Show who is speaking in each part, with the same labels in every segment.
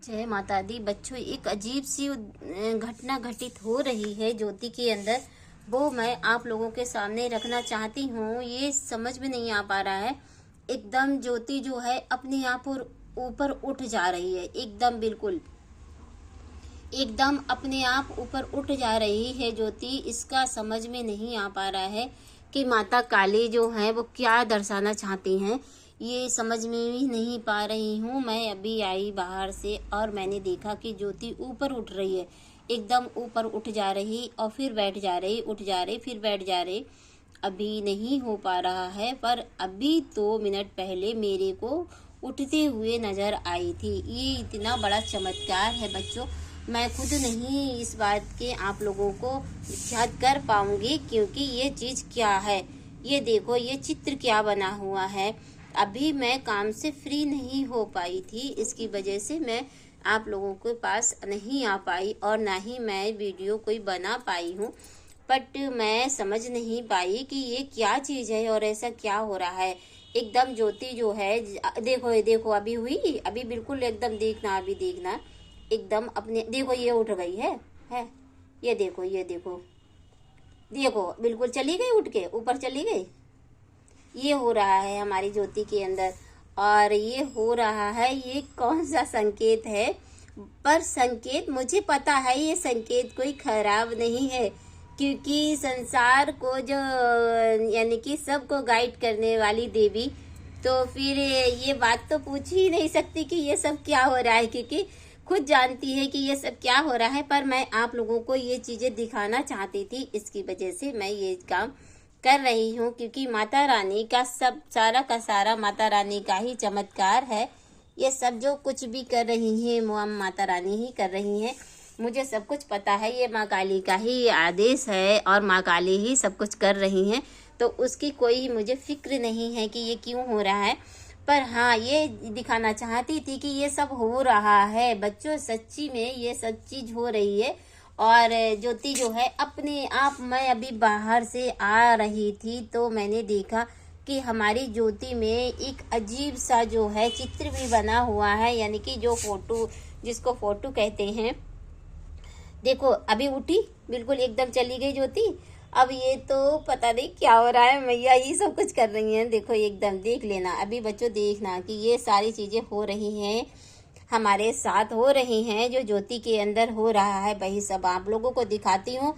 Speaker 1: जय माता दी। बच्चों, एक अजीब सी घटना घटित हो रही है ज्योति के अंदर। वो मैं आप लोगों के सामने रखना चाहती हूँ। ये समझ में नहीं आ पा रहा है। एकदम ज्योति जो है अपने आप और ऊपर उठ जा रही है। एकदम बिल्कुल एकदम अपने आप ऊपर उठ जा रही है ज्योति। इसका समझ में नहीं आ पा रहा है कि माता काली जो है वो क्या दर्शाना चाहती हैं। ये समझ में भी नहीं पा रही हूँ। मैं अभी आई बाहर से और मैंने देखा कि ज्योति ऊपर उठ रही है। एकदम ऊपर उठ जा रही और फिर बैठ जा रही, उठ जा रही, फिर बैठ जा रही। अभी नहीं हो पा रहा है, पर अभी 2 मिनट पहले मेरे को उठते हुए नजर आई थी। ये इतना बड़ा चमत्कार है बच्चों। मैं खुद नहीं इस बात के आप लोगों को याद कर पाऊंगी, क्योंकि ये चीज क्या है। ये देखो, ये चित्र क्या बना हुआ है। अभी मैं काम से फ्री नहीं हो पाई थी, इसकी वजह से मैं आप लोगों के पास नहीं आ पाई और ना ही मैं वीडियो कोई बना पाई हूँ। बट मैं समझ नहीं पाई कि ये क्या चीज है और ऐसा क्या हो रहा है। एकदम ज्योति जो है, देखो ये देखो, अभी हुई, अभी बिल्कुल एकदम देखना, अभी देखना एकदम अपने, देखो ये उठ गई है। ये देखो, ये देखो, देखो बिल्कुल चली गई, उठ के ऊपर चली गई। ये हो रहा है हमारी ज्योति के अंदर। और ये हो रहा है, ये कौन सा संकेत है। पर संकेत मुझे पता है, ये संकेत कोई खराब नहीं है, क्योंकि संसार को जो यानी कि सबको गाइड करने वाली देवी, तो फिर ये बात तो पूछ ही नहीं सकती कि ये सब क्या हो रहा है, क्योंकि खुद जानती है कि ये सब क्या हो रहा है। पर मैं आप लोगों को ये चीजें दिखाना चाहती थी, इसकी वजह से मैं ये काम कर रही हूँ, क्योंकि माता रानी का सब सारा का सारा माता रानी का ही चमत्कार है। ये सब जो कुछ भी कर रही हैं माता रानी ही कर रही हैं। मुझे सब कुछ पता है, ये माँ काली का ही आदेश है और माँ काली ही सब कुछ कर रही हैं। तो उसकी कोई मुझे फिक्र नहीं है कि ये क्यों हो रहा है। पर हाँ, ये दिखाना चाहती थी कि ये सब हो रहा है बच्चों। सच्ची में ये सब चीज हो रही है। और ज्योति जो है अपने आप, मैं अभी बाहर से आ रही थी तो मैंने देखा कि हमारी ज्योति में एक अजीब सा जो है चित्र भी बना हुआ है, यानी कि जो फोटो, जिसको फोटो कहते हैं। देखो अभी उठी, बिल्कुल एकदम चली गई ज्योति। अब ये तो पता नहीं क्या हो रहा है, मैया ही सब कुछ कर रही हैं। देखो एकदम देख लेना, अभी बच्चों देखना कि ये सारी चीजें हो रही हैं, हमारे साथ हो रही हैं, जो ज्योति के अंदर हो रहा है वही सब आप लोगों को दिखाती हूँ।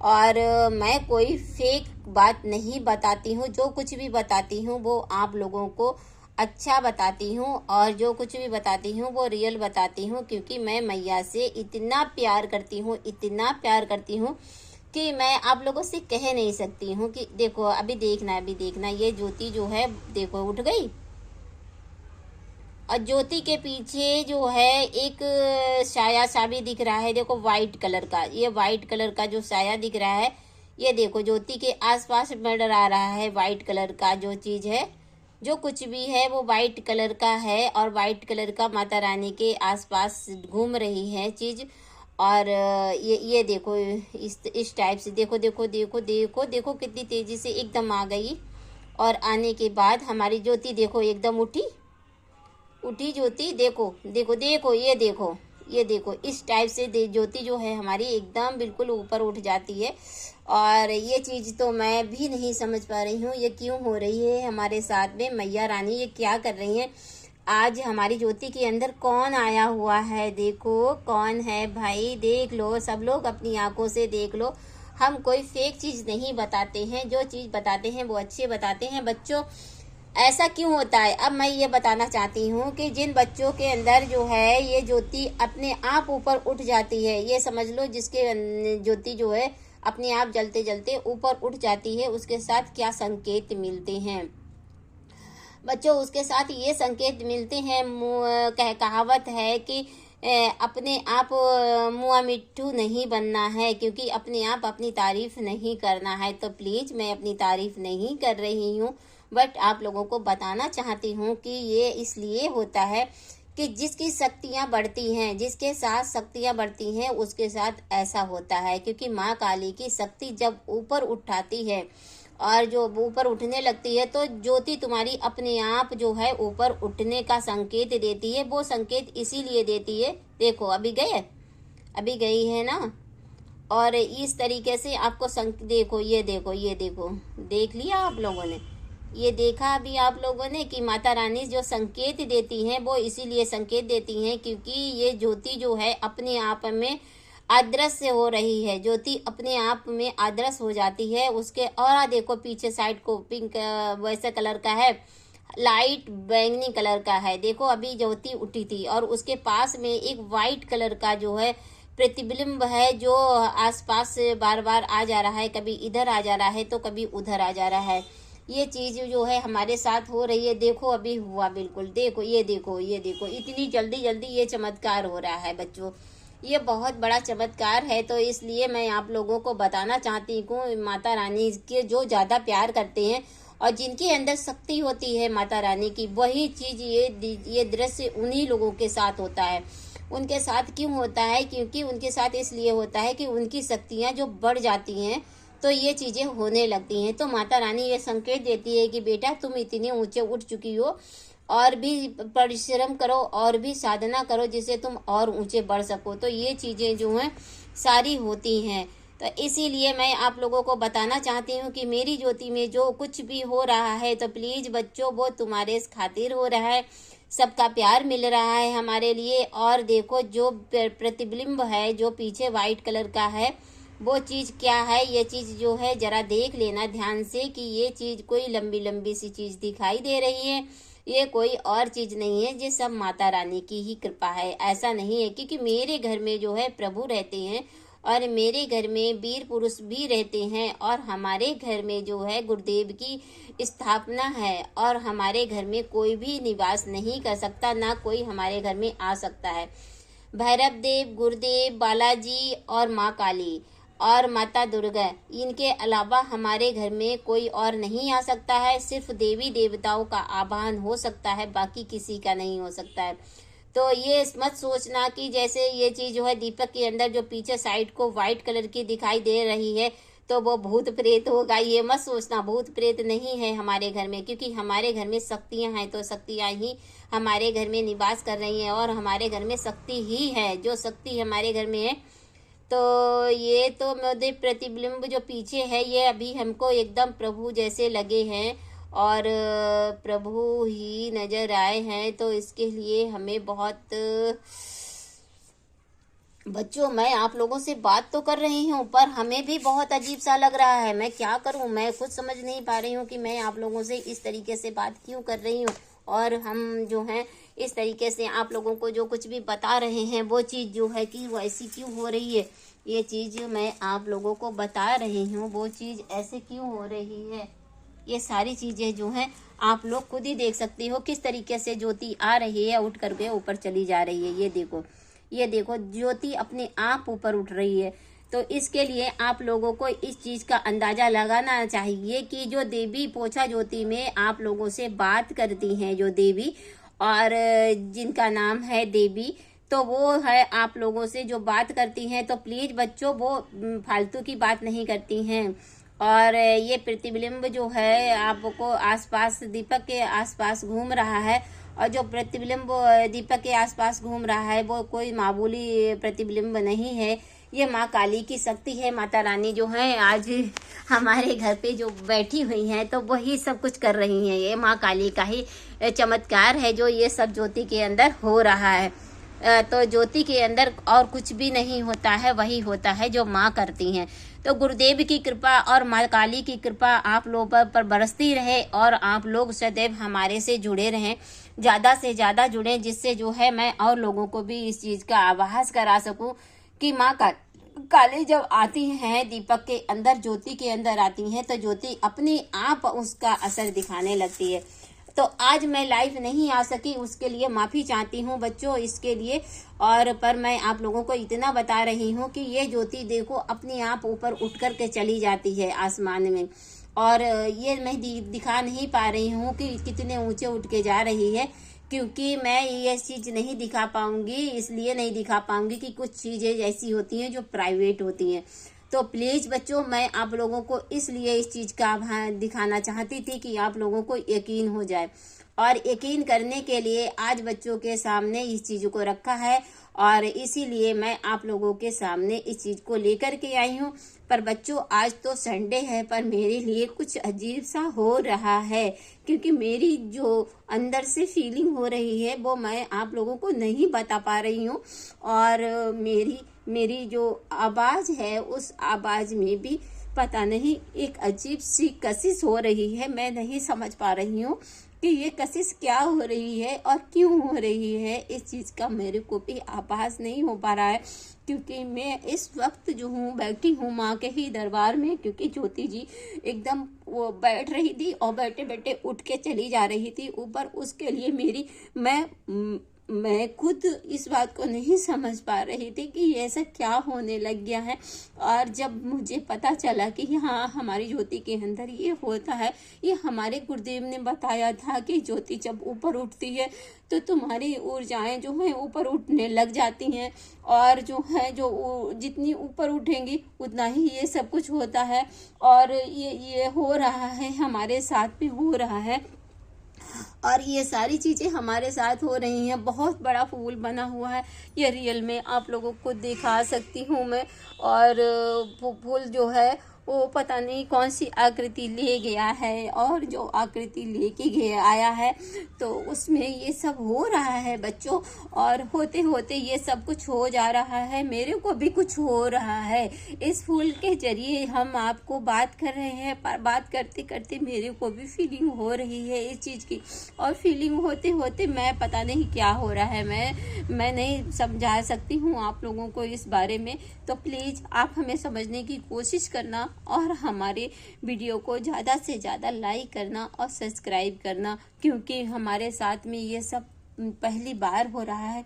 Speaker 1: और मैं कोई फेक बात नहीं बताती हूँ। जो कुछ भी बताती हूँ वो आप लोगों को अच्छा बताती हूँ, और जो कुछ भी बताती हूँ वो रियल बताती हूँ, क्योंकि मैं मैया से इतना प्यार करती हूँ, इतना प्यार करती हूँ कि मैं आप लोगों से कह नहीं सकती हूँ। कि देखो अभी देखना, अभी देखना, ये ज्योति जो है देखो उठ गई। और ज्योति के पीछे जो है एक साया सा भी दिख रहा है। देखो वाइट कलर का, ये वाइट कलर का जो साया दिख रहा है, ये देखो ज्योति के आसपास नजर आ रहा है। वाइट कलर का जो चीज है, जो कुछ भी है वो वाइट कलर का है, और वाइट कलर का माता रानी के आसपास घूम रही है चीज। और ये देखो इस टाइप से, देखो देखो देखो देखो देखो कितनी तेजी से एकदम आ गई। और आने के बाद हमारी ज्योति देखो एकदम उठी, उठी ज्योति। देखो देखो देखो, ये देखो, ये देखो, इस टाइप से ज्योति जो है हमारी एकदम बिल्कुल ऊपर उठ जाती है। और ये चीज तो मैं भी नहीं समझ पा रही हूँ, ये क्यों हो रही है हमारे साथ में। मैया रानी ये क्या कर रही है। आज हमारी ज्योति के अंदर कौन आया हुआ है, देखो कौन है भाई, देख लो, सब लोग अपनी आंखों से देख लो। हम कोई फेक चीज नहीं बताते हैं, जो चीज बताते हैं वो अच्छे बताते हैं बच्चों। ऐसा क्यों होता है, अब मैं ये बताना चाहती हूँ कि जिन बच्चों के अंदर जो है ये ज्योति अपने आप ऊपर उठ जाती है, ये समझ लो जिसके ज्योति जो है अपने आप जलते जलते ऊपर उठ जाती है, उसके साथ क्या संकेत मिलते हैं बच्चों। उसके साथ ये संकेत मिलते हैं, कहावत है कि अपने आप मुआ मिट्ठू नहीं बनना है, क्योंकि अपने आप अपनी तारीफ नहीं करना है। तो प्लीज, मैं अपनी तारीफ नहीं कर रही हूँ, बट आप लोगों को बताना चाहती हूँ कि ये इसलिए होता है कि जिसकी शक्तियाँ बढ़ती हैं, जिसके साथ शक्तियाँ बढ़ती हैं, उसके साथ ऐसा होता है। क्योंकि माँ काली की शक्ति जब ऊपर उठाती है और जो ऊपर उठने लगती है तो ज्योति तुम्हारी अपने आप जो है ऊपर उठने का संकेत देती है। वो संकेत इसीलिए देती है, देखो अभी गए, अभी गई है ना। और इस तरीके से आपको देखो, ये देखो, ये देखो, देख लिया आप लोगों ने, ये देखा अभी आप लोगों ने कि माता रानी जो संकेत देती हैं वो इसीलिए संकेत देती हैं क्योंकि ये ज्योति जो है अपने आप में अदृश्य हो रही है। ज्योति अपने आप में अदृश्य हो जाती है। उसके और देखो पीछे साइड को पिंक वैसे कलर का है, लाइट बैंगनी कलर का है। देखो अभी ज्योति उठी थी और उसके पास में एक वाइट कलर का जो है प्रतिबिंब है जो आसपास से बार बार आ जा रहा है, कभी इधर आ जा रहा है तो कभी उधर आ जा रहा है। ये चीज जो है हमारे साथ हो रही है। देखो अभी हुआ, बिल्कुल देखो, ये देखो, ये देखो, इतनी जल्दी जल्दी ये चमत्कार हो रहा है बच्चों। ये बहुत बड़ा चमत्कार है। तो इसलिए मैं आप लोगों को बताना चाहती हूँ, माता रानी के जो ज्यादा प्यार करते हैं और जिनके अंदर शक्ति होती है माता रानी की, वही चीज ये दृश्य उन्हीं लोगों के साथ होता है। उनके साथ क्यों होता है? क्योंकि उनके साथ इसलिए होता है कि उनकी शक्तियां जो बढ़ जाती हैं तो ये चीजें होने लगती हैं। तो माता रानी ये संकेत देती है कि बेटा तुम इतने ऊंचे उठ चुकी हो, और भी परिश्रम करो और भी साधना करो जिससे तुम और ऊंचे बढ़ सको। तो ये चीजें जो हैं सारी होती हैं। तो इसीलिए मैं आप लोगों को बताना चाहती हूँ कि मेरी ज्योति में जो कुछ भी हो रहा है तो प्लीज बच्चों वो तुम्हारे खातिर हो रहा है। सबका प्यार मिल रहा है हमारे लिए। और देखो जो प्रतिबिंब है जो पीछे व्हाइट कलर का है वो चीज क्या है, ये चीज जो है जरा देख लेना ध्यान से कि ये चीज कोई लंबी लंबी सी चीज दिखाई दे रही है। ये कोई और चीज नहीं है, ये सब माता रानी की ही कृपा है। ऐसा नहीं है क्योंकि मेरे घर में जो है प्रभु रहते हैं और मेरे घर में वीर पुरुष भी रहते हैं और हमारे घर में जो है गुरुदेव की स्थापना है और हमारे घर में कोई भी निवास नहीं कर सकता, ना कोई हमारे घर में आ सकता है। भैरव देव, गुरुदेव, बालाजी और माँ काली और माता दुर्गा, इनके अलावा हमारे घर में कोई और नहीं आ सकता है। सिर्फ देवी देवताओं का आवाहन हो सकता है, बाकी किसी का नहीं हो सकता है। तो ये मत सोचना कि जैसे ये चीज जो है दीपक के अंदर जो पीछे साइड को व्हाइट कलर की दिखाई दे रही है तो वो भूत प्रेत होगा। ये मत सोचना, भूत प्रेत नहीं है हमारे घर में, क्योंकि हमारे घर में शक्तियां हैं। तो शक्तियां ही हमारे घर में निवास कर रही हैं और हमारे घर में शक्ति ही है। जो शक्ति हमारे घर में है तो ये तो मेरे प्रतिबिंब जो पीछे है ये अभी हमको एकदम प्रभु जैसे लगे हैं और प्रभु ही नजर आए हैं। तो इसके लिए हमें बहुत बच्चों, मैं आप लोगों से बात तो कर रही हूँ पर हमें भी बहुत अजीब सा लग रहा है। मैं क्या करूँ, मैं खुद समझ नहीं पा रही हूँ कि मैं आप लोगों से इस तरीके से बात क्यों कर रही हूँ। और हम जो हैं इस तरीके से आप लोगों को जो कुछ भी बता रहे हैं वो चीज़ जो है कि वो ऐसी क्यों हो रही है, ये चीज़ मैं आप लोगों को बता रही हूँ वो चीज़ ऐसे क्यों हो रही है। ये सारी चीज़ें जो हैं आप लोग खुद ही देख सकती हो किस तरीके से ज्योति आ रही है, उठ करके ऊपर चली जा रही है। ये देखो, ये देखो, ज्योति अपने आप ऊपर उठ रही है। तो इसके लिए आप लोगों को इस चीज का अंदाजा लगाना चाहिए कि जो देवी पोछा ज्योति में आप लोगों से बात करती हैं, जो देवी और जिनका नाम है देवी, तो वो है आप लोगों से जो बात करती हैं। तो प्लीज बच्चों वो फालतू की बात नहीं करती हैं। और ये प्रतिबिंब जो है आपको आसपास दीपक के आसपास घूम रहा है और जो प्रतिबिंब दीपक के आसपास घूम रहा है वो कोई मामूली प्रतिबिंब नहीं है। ये माँ काली की शक्ति है। माता रानी जो है आज हमारे घर पे जो बैठी हुई हैं तो वही सब कुछ कर रही हैं। ये माँ काली का ही चमत्कार है जो ये सब ज्योति के अंदर हो रहा है। तो ज्योति के अंदर और कुछ भी नहीं होता है, वही होता है जो माँ करती हैं। तो गुरुदेव की कृपा और माँ काली की कृपा आप लोगों पर बरसती रहे और आप लोग सदैव हमारे से जुड़े रहें, ज़्यादा से ज़्यादा जुड़ें, जिससे जो है मैं और लोगों को भी इस चीज़ का आभास करा सकूं कि माँ काली जब आती हैं दीपक के अंदर, ज्योति के अंदर आती हैं तो ज्योति अपने आप उसका असर दिखाने लगती है। तो आज मैं लाइव नहीं आ सकी, उसके लिए माफ़ी चाहती हूँ बच्चों इसके लिए। और पर मैं आप लोगों को इतना बता रही हूँ कि ये ज्योति देखो अपने आप ऊपर उठ कर के चली जाती है आसमान में। और ये मैं दिखा नहीं पा रही हूँ कि कितने ऊंचे उठ के जा रही है, क्योंकि मैं ये चीज़ नहीं दिखा पाऊंगी। इसलिए नहीं दिखा पाऊंगी कि कुछ चीज़ें ऐसी होती हैं जो प्राइवेट होती हैं। तो प्लीज बच्चों, मैं आप लोगों को इसलिए इस चीज का दिखाना चाहती थी कि आप लोगों को यकीन हो जाए, और यकीन करने के लिए आज बच्चों के सामने इस चीज को रखा है, और इसीलिए मैं आप लोगों के सामने इस चीज को लेकर के आई हूँ। पर बच्चों, आज तो संडे है, पर मेरे लिए कुछ अजीब सा हो रहा है, क्योंकि मेरी जो अंदर से फीलिंग हो रही है वो मैं आप लोगों को नहीं बता पा रही हूँ। और मेरी जो आवाज है, उस आवाज में भी पता नहीं एक अजीब सी कशिश हो रही है। मैं नहीं समझ पा रही हूँ कि ये कशिश क्या हो रही है और क्यों हो रही है। इस चीज का मेरे को भी आभास नहीं हो पा रहा है, क्योंकि मैं इस वक्त जो हूँ बैठी हूँ माँ के ही दरबार में, क्योंकि ज्योति जी एकदम वो बैठ रही थी और बैठे बैठे उठ के चली जा रही थी ऊपर। उसके लिए मैं खुद इस बात को नहीं समझ पा रही थी कि ये ऐसा क्या होने लग गया है। और जब मुझे पता चला कि हाँ, हमारी ज्योति के अंदर ये होता है, ये हमारे गुरुदेव ने बताया था कि ज्योति जब ऊपर उठती है तो तुम्हारी ऊर्जाएं जो है ऊपर उठने लग जाती हैं, और जो है जो जितनी ऊपर उठेंगी उतना ही ये सब कुछ होता है। और ये हो रहा है, हमारे साथ भी हो रहा है, और ये सारी चीजें हमारे साथ हो रही हैं। बहुत बड़ा फूल बना हुआ है, ये रियल में आप लोगों को दिखा सकती हूँ मैं। और वो फूल जो है वो पता नहीं कौन सी आकृति ले गया है, और जो आकृति लेके गया आया है तो उसमें ये सब हो रहा है बच्चों। और होते होते ये सब कुछ हो जा रहा है, मेरे को भी कुछ हो रहा है। इस फूल के जरिए हम आपको बात कर रहे हैं, पर बात करते करते मेरे को भी फीलिंग हो रही है इस चीज की, और फीलिंग होते होते मैं पता नहीं क्या हो रहा है, मैं नहीं समझा सकती हूँ आप लोगों को इस बारे में। तो प्लीज आप हमें समझने की कोशिश करना, और हमारे वीडियो को ज़्यादा से ज़्यादा लाइक करना और सब्सक्राइब करना, क्योंकि हमारे साथ में ये सब पहली बार हो रहा है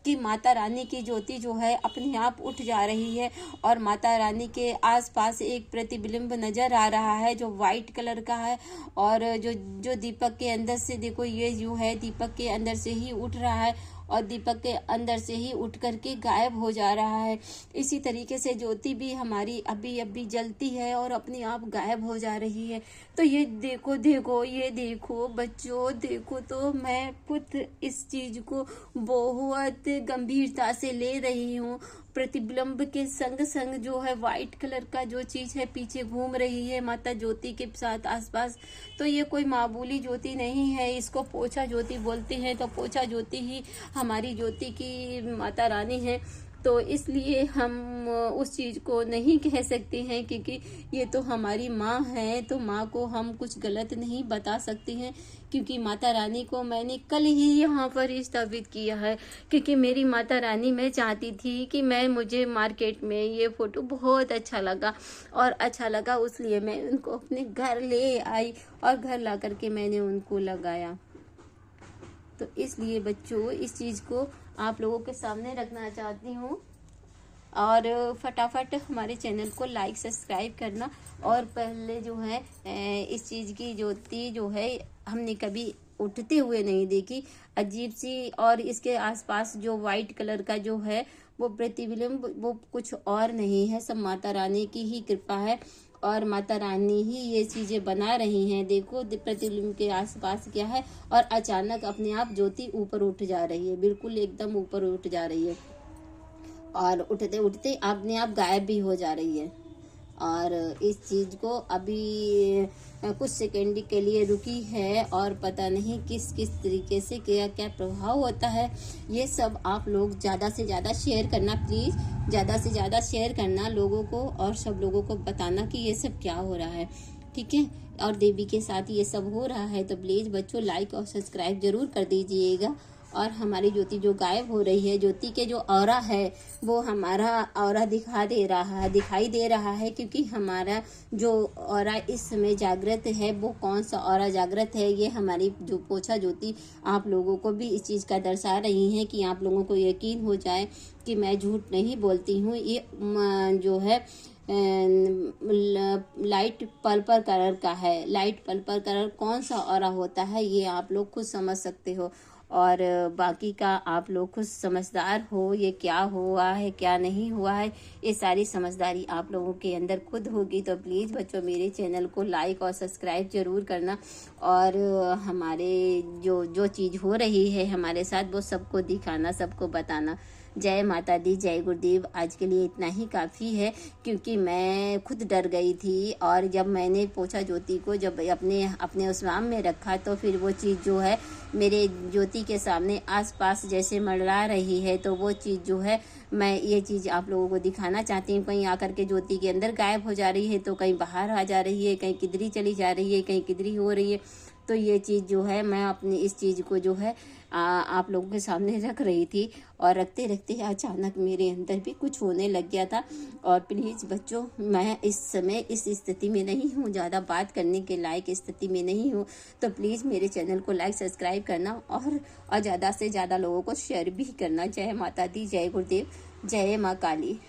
Speaker 1: कि माता रानी की ज्योति जो है अपने आप उठ जा रही है, और माता रानी के आसपास एक प्रतिबिंब नजर आ रहा है जो वाइट कलर का है, और जो दीपक के अंदर से देखो, ये जो है दीपक के अंदर से ही उठ रहा है और दीपक के अंदर से ही उठ करके गायब हो जा रहा है। इसी तरीके से ज्योति भी हमारी अभी अभी जलती है और अपने आप गायब हो जा रही है। तो ये देखो देखो, ये देखो बच्चों, देखो तो मैं खुद इस चीज को बहुत गंभीरता से ले रही हूँ। प्रतिबिंब के संग संग जो है व्हाइट कलर का जो चीज है पीछे घूम रही है माता ज्योति के साथ आसपास। तो ये कोई मामूली ज्योति नहीं है, इसको पोछा ज्योति बोलते हैं। तो पोछा ज्योति ही हमारी ज्योति की माता रानी है। तो इसलिए हम उस चीज को नहीं कह सकते हैं, क्योंकि ये तो हमारी माँ है, तो माँ को हम कुछ गलत नहीं बता सकते हैं। क्योंकि माता रानी को मैंने कल ही यहाँ पर स्थापित किया है, क्योंकि मेरी माता रानी, मैं चाहती थी कि मुझे मार्केट में ये फोटो बहुत अच्छा लगा, और अच्छा लगा इसलिए मैं उनको अपने घर ले आई, और घर ला करके मैंने उनको लगाया। तो इसलिए बच्चों, इस चीज को आप लोगों के सामने रखना चाहती हूँ। और फटाफट हमारे चैनल को लाइक सब्सक्राइब करना। और पहले जो है इस चीज की ज्योति जो है हमने कभी उठते हुए नहीं देखी, अजीब सी। और इसके आसपास जो व्हाइट कलर का जो है वो प्रतिबिंब, वो कुछ और नहीं है, सब माता रानी की ही कृपा है, और माता रानी ही ये चीजें बना रही हैं। देखो प्रतिबिंब के आसपास क्या है, और अचानक अपने आप ज्योति ऊपर उठ जा रही है, बिल्कुल एकदम ऊपर उठ जा रही है, और उठते उठते अपने आप गायब भी हो जा रही है। और इस चीज को अभी कुछ सेकेंड के लिए रुकी है, और पता नहीं किस किस तरीके से क्या क्या प्रभाव होता है। ये सब आप लोग ज़्यादा से ज़्यादा शेयर करना, प्लीज़ ज़्यादा से ज़्यादा शेयर करना लोगों को, और सब लोगों को बताना कि ये सब क्या हो रहा है, ठीक है। और देवी के साथ ये सब हो रहा है, तो प्लीज़ बच्चों लाइक और सब्सक्राइब जरूर कर दीजिएगा। और हमारी ज्योति जो गायब हो रही है, ज्योति के जो ऑरा है वो हमारा ऑरा दिखाई दे रहा है, क्योंकि हमारा जो ऑरा इस समय जागृत है, वो कौन सा ऑरा जागृत है, ये हमारी जो पोछा ज्योति आप लोगों को भी इस चीज़ का दर्शा रही है, कि आप लोगों को यकीन हो जाए कि मैं झूठ नहीं बोलती हूँ। ये जो है लाइट पर्पल कलर का है। लाइट पर्पल कलर कौन सा ऑरा होता है ये आप लोग खुद समझ सकते हो। और बाकी का आप लोग खुद समझदार हो, ये क्या हुआ है क्या नहीं हुआ है, ये सारी समझदारी आप लोगों के अंदर खुद होगी। तो प्लीज़ बच्चों मेरे चैनल को लाइक और सब्सक्राइब जरूर करना, और हमारे जो जो चीज़ हो रही है हमारे साथ वो सबको दिखाना, सबको बताना। जय माता दी, जय गुरुदेव। आज के लिए इतना ही काफ़ी है, क्योंकि मैं खुद डर गई थी, और जब मैंने पूछा ज्योति को, जब अपने अपने उस राम में रखा, तो फिर वो चीज़ जो है मेरे ज्योति के सामने आसपास जैसे मंडरा रही है। तो वो चीज़ जो है मैं ये चीज़ आप लोगों को दिखाना चाहती हूँ। कहीं आकर के ज्योति के अंदर गायब हो जा रही है, तो कहीं बाहर आ जा रही है, कहीं किधरी चली जा रही है, कहीं किधरी हो रही है। तो ये चीज़ जो है मैं अपनी इस चीज़ को जो है आप लोगों के सामने रख रही थी, और रखते रखते अचानक मेरे अंदर भी कुछ होने लग गया था। और प्लीज़ बच्चों, मैं इस समय इस स्थिति में नहीं हूँ, ज़्यादा बात करने के लायक स्थिति में नहीं हूँ। तो प्लीज़ मेरे चैनल को लाइक सब्सक्राइब करना, और ज़्यादा से ज़्यादा लोगों को शेयर भी करना। जय माता दी, जय गुरुदेव, जय माँ काली।